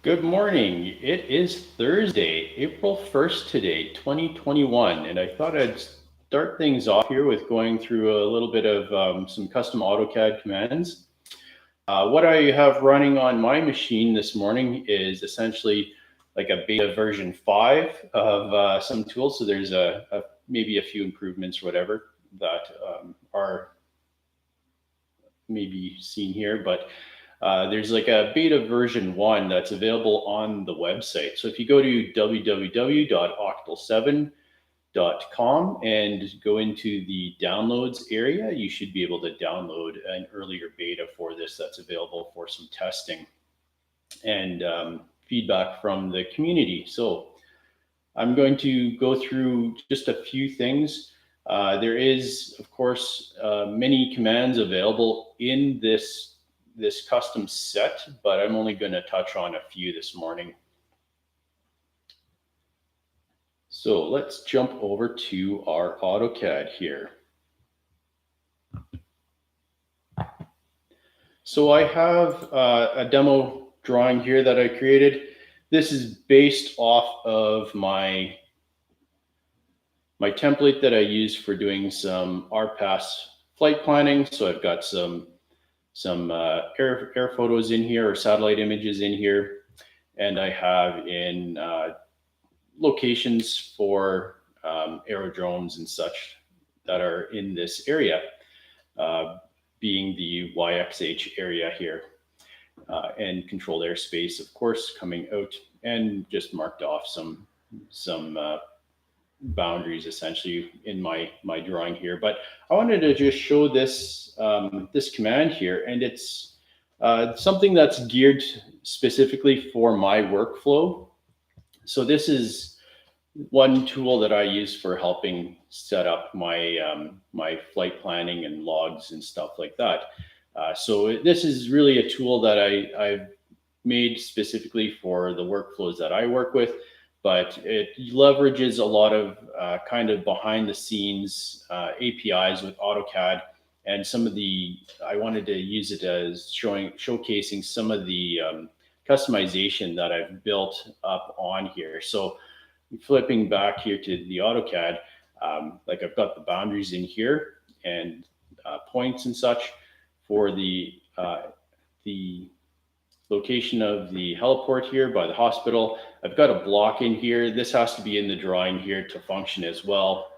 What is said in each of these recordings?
Good morning. It is Thursday, April 1st today, 2021, and I thought I'd start things off here with going through a little bit of some custom AutoCAD commands. What I have running on my machine this morning is essentially like a beta version 5 of some tools. So there's maybe a few improvements or whatever that are maybe seen here, but there's like a beta version 1 that's available on the website. So if you go to www.octal7.com and go into the downloads area, you should be able to download an earlier beta for this that's available for some testing and feedback from the community. So I'm going to go through just a few things. There is, of course, many commands available in this custom set, but I'm only going to touch on a few this morning. So let's jump over to our AutoCAD here. So I have a demo drawing here that I created. This is based off of my template that I use for doing some RPAS flight planning. So I've got some air photos in here or satellite images in here, and I have in locations for aerodromes and such that are in this area, being the YXH area here, and controlled airspace, of course, coming out, and just marked off some boundaries essentially in my drawing here. But I wanted to just show this this command here, and it's something that's geared specifically for my workflow. So this is one tool that I use for helping set up my my flight planning and logs and stuff like that. So this is really a tool that I've made specifically for the workflows that I work with, but it leverages a lot of kind of behind the scenes APIs with AutoCAD, and some of the, I wanted to use it as showcasing some of the customization that I've built up on here. So flipping back here to the AutoCAD, like I've got the boundaries in here and points and such for the location of the heliport here by the hospital. I've got a block in here. This has to be in the drawing here to function as well.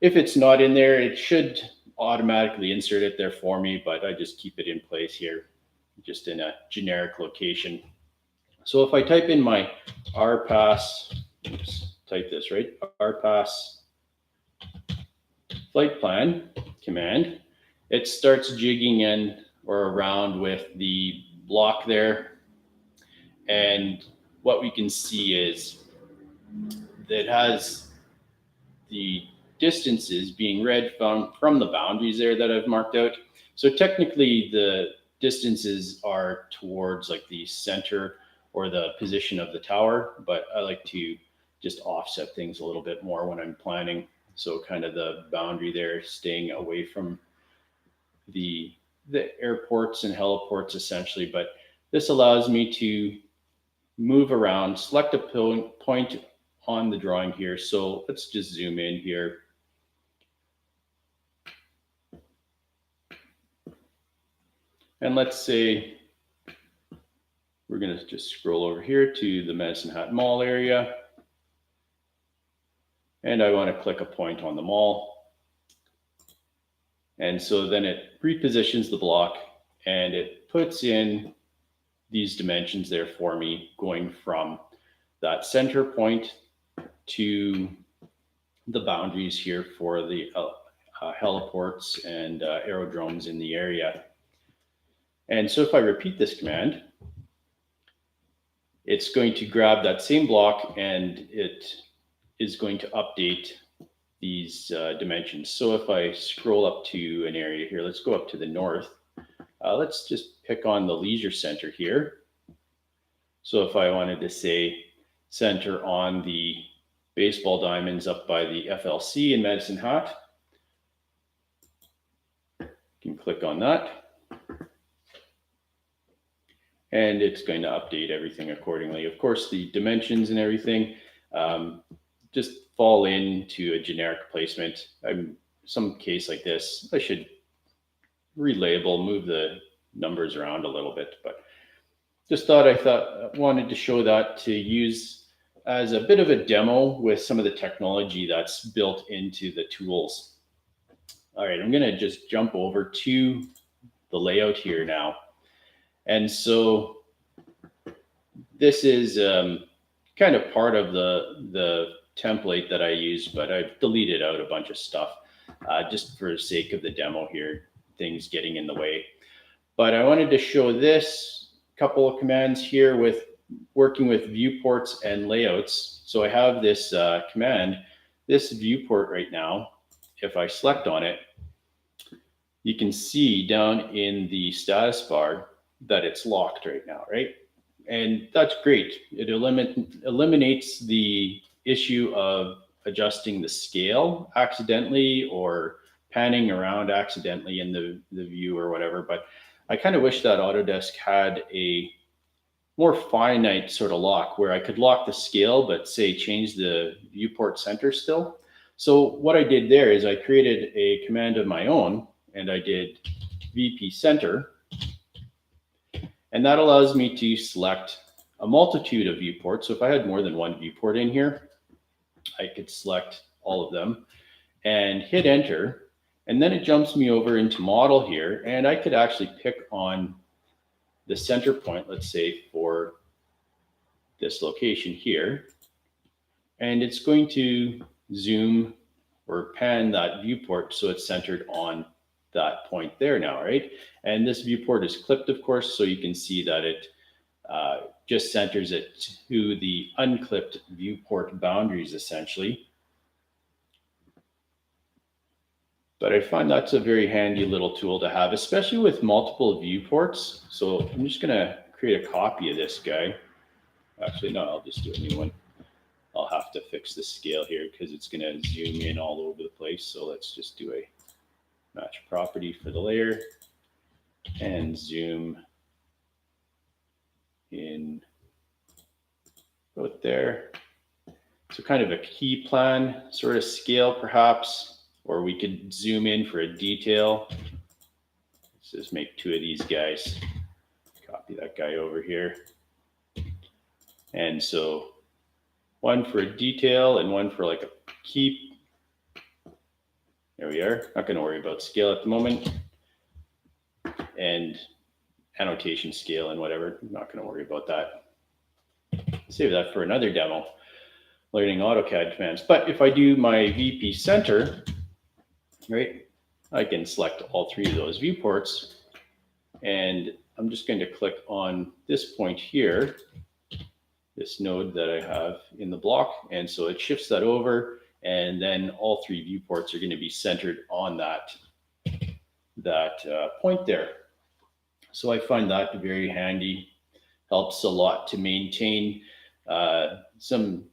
If it's not in there, it should automatically insert it there for me, but I just keep it in place here, just in a generic location. So if I type in my RPAS, type this right, RPAS flight plan command, it starts jigging in or around with the block there. And what we can see is that it has the distances being read from the boundaries there that I've marked out. So technically the distances are towards like the center or the position of the tower, but I like to just offset things a little bit more when I'm planning. So kind of the boundary there, staying away from the airports and heliports essentially. But this allows me to move around, select a point on the drawing here. So let's just zoom in here. And let's say we're going to just scroll over here to the Medicine Hat Mall area. And I want to click a point on the mall. And so then it repositions the block and it puts in these dimensions there for me, going from that center point to the boundaries here for the heliports and aerodromes in the area. And so if I repeat this command, it's going to grab that same block and it is going to update these dimensions. So if I scroll up to an area here, let's go up to the north. Let's just pick on the leisure center here. So if I wanted to say center on the baseball diamonds up by the FLC in Medicine Hat, you can click on that. and it's going to update everything accordingly. Of course, the dimensions and everything just fall into a generic placement. Some case like this, I should relabel, move the numbers around a little bit, but just wanted to show that to use as a bit of a demo with some of the technology that's built into the tools. All right, I'm going to just jump over to the layout here now. And so this is kind of part of the template that I use, but I've deleted out a bunch of stuff just for the sake of the demo here, things getting in the way. But I wanted to show this couple of commands here with working with viewports and layouts. So I have this command, this viewport right now. If I select on it, you can see down in the status bar that it's locked right now, right? And that's great. It eliminates the issue of adjusting the scale accidentally or panning around accidentally in the view or whatever. But I kind of wish that Autodesk had a more finite sort of lock where I could lock the scale, but say change the viewport center still. So what I did there is I created a command of my own, and I did VPCENTER, and that allows me to select a multitude of viewports. So if I had more than one viewport in here, I could select all of them and hit enter, and then it jumps me over into model here, and I could actually pick on the center point, let's say for this location here, and it's going to zoom or pan that viewport so it's centered on that point there now, right? And this viewport is clipped, of course, so you can see that it just centers it to the unclipped viewport boundaries, essentially. But I find that's a very handy little tool to have, especially with multiple viewports. So I'm just gonna create a copy of this guy. Actually, no, I'll just do a new one. I'll have to fix the scale here because it's gonna zoom in all over the place. So let's just do a match property for the layer and zoom in about there. So kind of a key plan sort of scale perhaps, or we could zoom in for a detail. Let's just make two of these guys. Copy that guy over here. And so one for a detail and one for like a key. There we are. Not going to worry about scale at the moment. And annotation scale and whatever. Not going to worry about that. Save that for another demo. Learning AutoCAD commands. But if I do my VPCENTER, right, I can select all three of those viewports. And I'm just going to click on this point here, this node that I have in the block. And so it shifts that over. And then all three viewports are going to be centered on that point there. So I find that very handy. Helps a lot to maintain some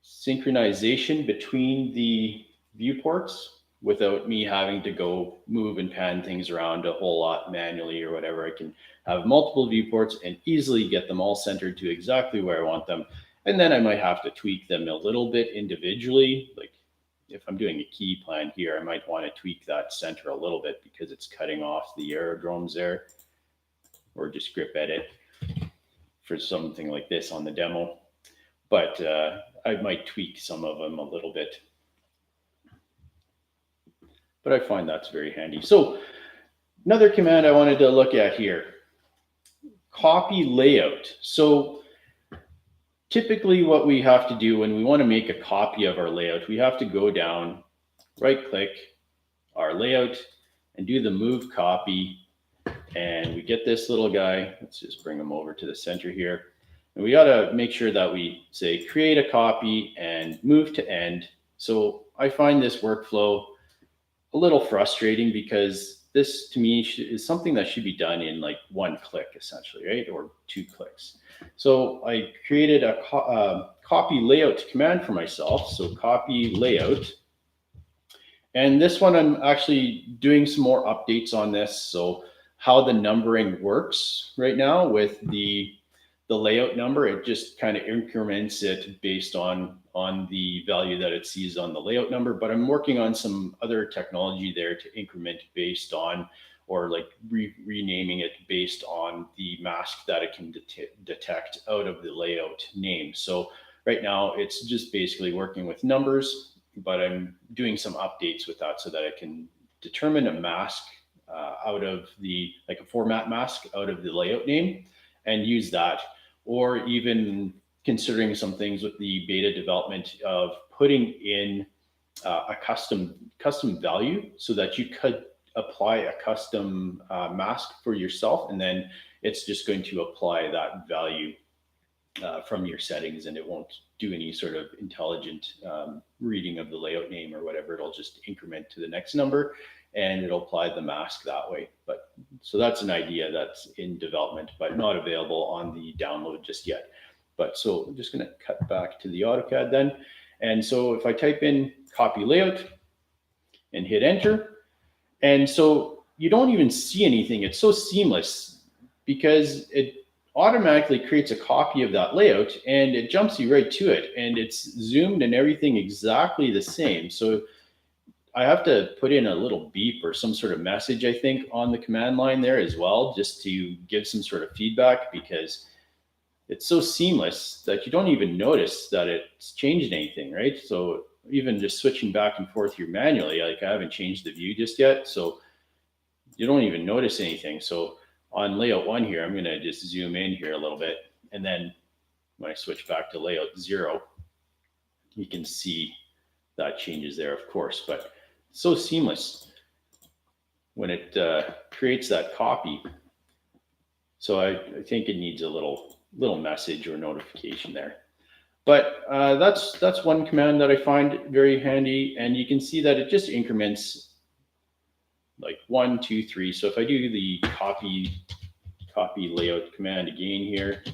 synchronization between the viewports without me having to go move and pan things around a whole lot manually or whatever. I can have multiple viewports and easily get them all centered to exactly where I want them. And then I might have to tweak them a little bit individually. Like if I'm doing a key plan here, I might want to tweak that center a little bit because it's cutting off the aerodromes there, or just grip edit for something like this on the demo. But I might tweak some of them a little bit. But I find that's very handy. So another command I wanted to look at here, copy layout. So typically what we have to do when we want to make a copy of our layout, we have to go down, right click our layout and do the move copy. And we get this little guy. Let's just bring him over to the center here. And we got to make sure that we say create a copy and move to end. So I find this workflow a little frustrating because this to me is something that should be done in like one click essentially, right? Or 2 clicks. So I created a copy layout command for myself. So copy layout. And this one, I'm actually doing some more updates on this. So how the numbering works right now with the layout number, it just kind of increments it based on the value that it sees on the layout number. But I'm working on some other technology there to increment based on, or like renaming it based on the mask that it can detect out of the layout name. So right now it's just basically working with numbers, but I'm doing some updates with that so that I can determine a mask out of the, like a format mask out of the layout name and use that, or even considering some things with the beta development of putting in a custom value so that you could apply a custom mask for yourself, and then it's just going to apply that value from your settings, and it won't do any sort of intelligent reading of the layout name or whatever. It'll just increment to the next number and it'll apply the mask that way. But so that's an idea that's in development, but not available on the download just yet. But so I'm just going to cut back to the AutoCAD then. And so if I type in copy layout and hit enter, and so you don't even see anything. It's so seamless because it automatically creates a copy of that layout and it jumps you right to it, and it's zoomed and everything exactly the same. So I have to put in a little beep or some sort of message, I think, on the command line there as well, just to give some sort of feedback, because it's so seamless that you don't even notice that it's changed anything, right? So even just switching back and forth here manually, like I haven't changed the view just yet, so you don't even notice anything. So on layout 1 here, I'm going to just zoom in here a little bit, and then when I switch back to layout 0, you can see that changes there, of course, but so seamless when it creates that copy. So I think it needs a little message or notification there. But that's one command that I find very handy, and you can see that it just increments like 1, 2, 3. So if I do the copy layout command again here,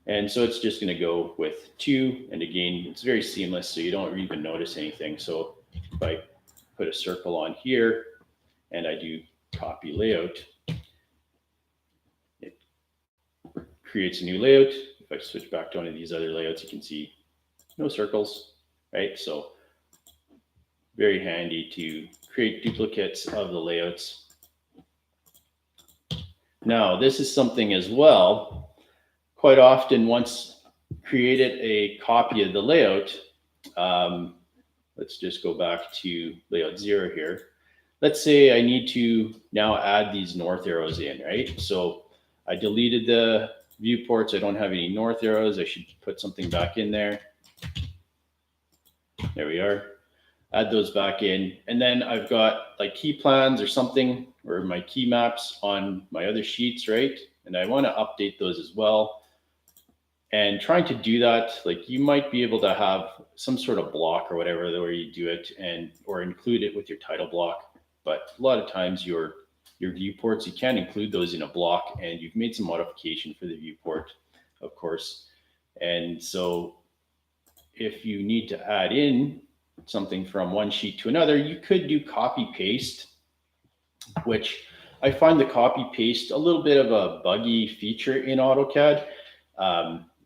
and so it's just going to go with 2, and again, it's very seamless, so you don't even notice anything. So if I put a circle on here and I do copy layout, it creates a new layout. If I switch back to one of these other layouts, you can see no circles, right? So very handy to create duplicates of the layouts. Now, this is something as well. Quite often, once created a copy of the layout, let's just go back to layout 0 here. Let's say I need to now add these north arrows in, right? So I deleted the viewports. I don't have any north arrows. I should put something back in there. There we are. Add those back in. And then I've got like key plans or something, or my key maps on my other sheets, right? And I want to update those as well. And trying to do that, like you might be able to have some sort of block or whatever where you do it, and or include it with your title block. But a lot of times your viewports, you can't include those in a block, and you've made some modification for the viewport, of course. And so if you need to add in something from one sheet to another, you could do copy paste, which I find the copy paste a little bit of a buggy feature in AutoCAD.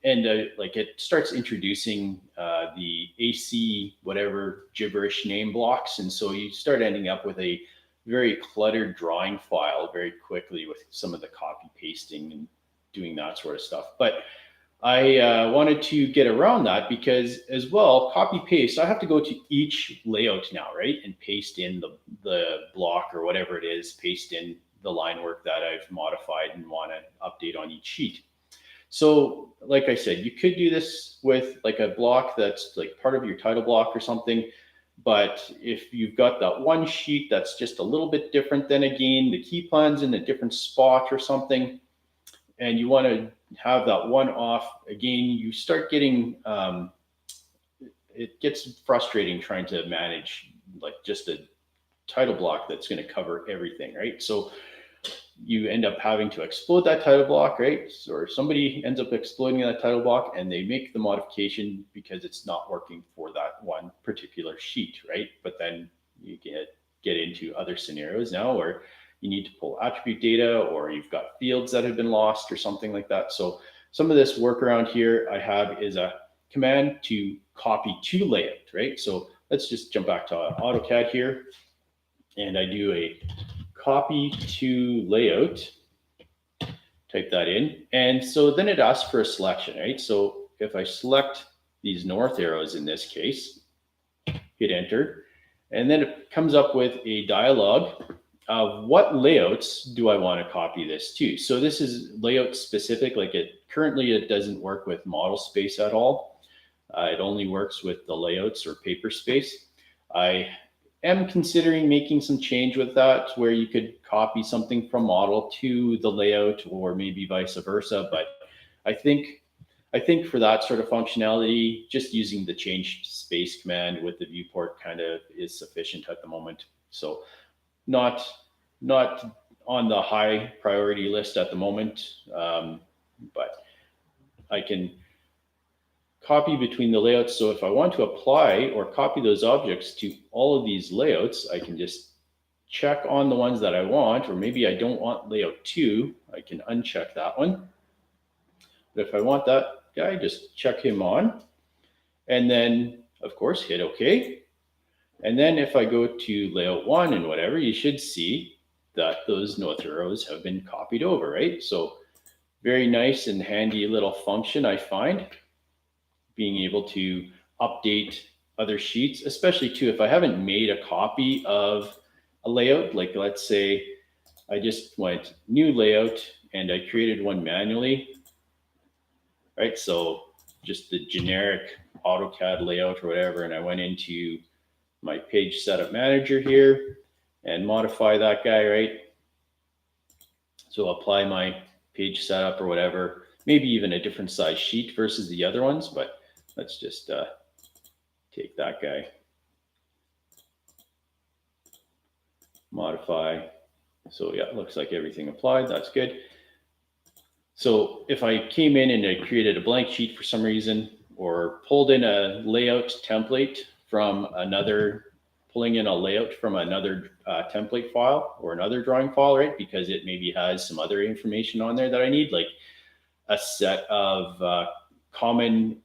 And like it starts introducing the AC whatever gibberish name blocks, and so you start ending up with a very cluttered drawing file very quickly with some of the copy pasting and doing that sort of stuff. But I wanted to get around that because as well, copy paste, I have to go to each layout now, right, and paste in the block or whatever it is, paste in the line work that I've modified and want to update on each sheet. So like I said, you could do this with like a block that's like part of your title block or something. But if you've got that one sheet that's just a little bit different, then again, the key plan's in a different spot or something, and you want to have that one off, again, you start getting, it gets frustrating trying to manage like just a title block that's going to cover everything, right? So you end up having to explode that title block, right? Or somebody ends up exploding that title block and they make the modification because it's not working for that one particular sheet, right? But then you get into other scenarios now where you need to pull attribute data or you've got fields that have been lost or something like that. So some of this workaround here I have is a command to copy to layout, right? So let's just jump back to AutoCAD here. And I do a copy to layout, type that in. And so then it asks for a selection, right? So if I select these north arrows in this case, hit enter, and then it comes up with a dialog of what layouts do I want to copy this to. So this is layout specific, like currently it doesn't work with model space at all. It only works with the layouts or paper space. I am considering making some change with that where you could copy something from model to the layout or maybe vice versa. But I think for that sort of functionality, just using the change space command with the viewport kind of is sufficient at the moment. So not on the high priority list at the moment, but I can copy between the layouts. So if I want to apply or copy those objects to all of these layouts, I can just check on the ones that I want, or maybe I don't want layout 2, I can uncheck that one. But if I want that guy, just check him on. And then, of course, hit OK. And then if I go to layout 1 and whatever, you should see that those north arrows have been copied over, right? So very nice and handy little function, I find, being able to update other sheets, especially too, if I haven't made a copy of a layout, like let's say I just went new layout and I created one manually, right? So just the generic AutoCAD layout or whatever, and I went into my page setup manager here and modify that guy, right? So apply my page setup or whatever, maybe even a different size sheet versus the other ones, but let's just take that guy, modify. So yeah, it looks like everything applied. That's good. So if I came in and I created a blank sheet for some reason, or pulled in a layout template from another, pulling in a layout from another template file or another drawing file, right? Because it maybe has some other information on there that I need, like a set of common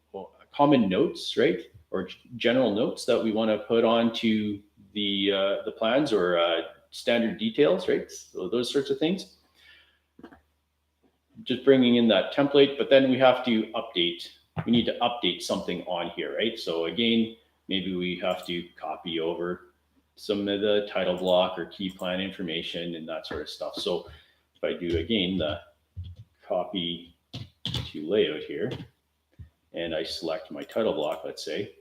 notes, right? Or general notes that we want to put onto the plans or standard details, right? So those sorts of things. Just bringing in that template, but then we have to update. We need to update something on here, right? So again, maybe we have to copy over some of the title block or key plan information and that sort of stuff. So if I do again the copy to layout here, and I select my title block, let's say,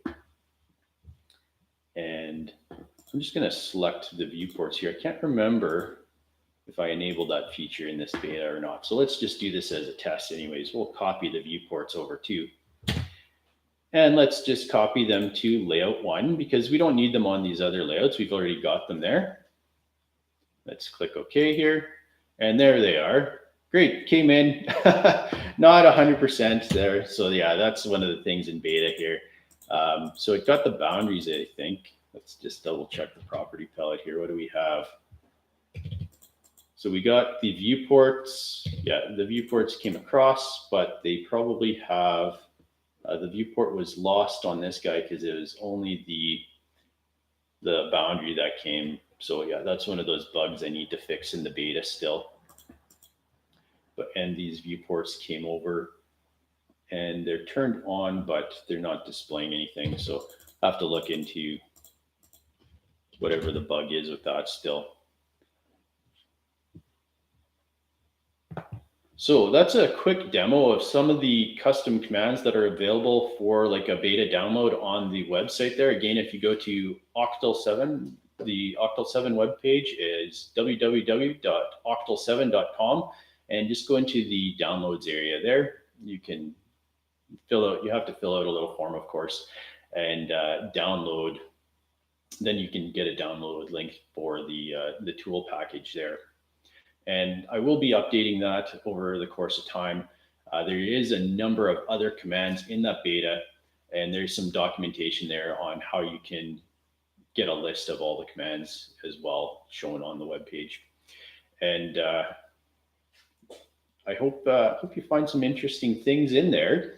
and I'm just going to select the viewports here. I can't remember if I enabled that feature in this beta or not. So let's just do this as a test anyways. We'll copy the viewports over too. And let's just copy them to layout 1 because we don't need them on these other layouts. We've already got them there. Let's click OK here. And there they are. Great, came in, not 100% there. So yeah, that's one of the things in beta here. So it got the boundaries, I think. Let's just double check the property palette here. What do we have? So we got the viewports. Yeah, the viewports came across, but they probably have, the viewport was lost on this guy because it was only the boundary that came. So yeah, that's one of those bugs I need to fix in the beta still. And these viewports came over and they're turned on, but they're not displaying anything. So I have to look into whatever the bug is with that still. So that's a quick demo of some of the custom commands that are available for like a beta download on the website there. Again, if you go to Octal 7, the Octal 7 webpage is www.octal7.com. And just go into the downloads area there. You can fill out, you have to fill out a little form, of course, and download. Then you can get a download link for the tool package there. And I will be updating that over the course of time. There is a number of other commands in that beta, and there's some documentation there on how you can get a list of all the commands as well, shown on the web page. And I hope you find some interesting things in there.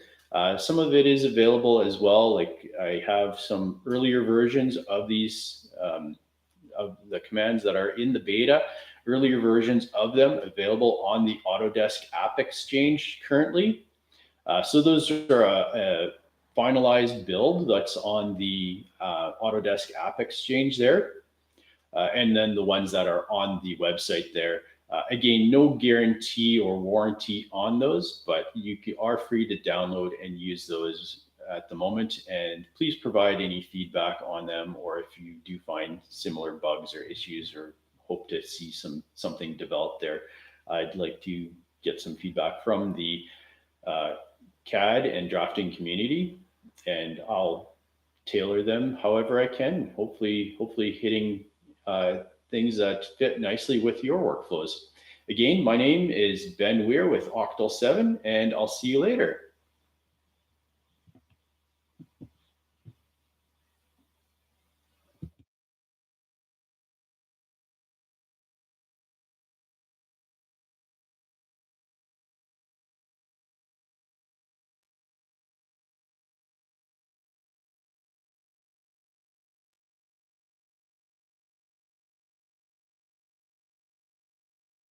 Some of it is available as well. Like I have some earlier versions of these of the commands that are in the beta, earlier versions of them available on the Autodesk App Exchange currently. So those are a finalized build that's on the Autodesk App Exchange there. And then the ones that are on the website there. Again, no guarantee or warranty on those, but you are free to download and use those at the moment. And please provide any feedback on them, or if you do find similar bugs or issues or hope to see something developed there. I'd like to get some feedback from the CAD and drafting community, and I'll tailor them however I can, hopefully hitting things that fit nicely with your workflows. Again, my name is Ben Weir with Octal 7, and I'll see you later.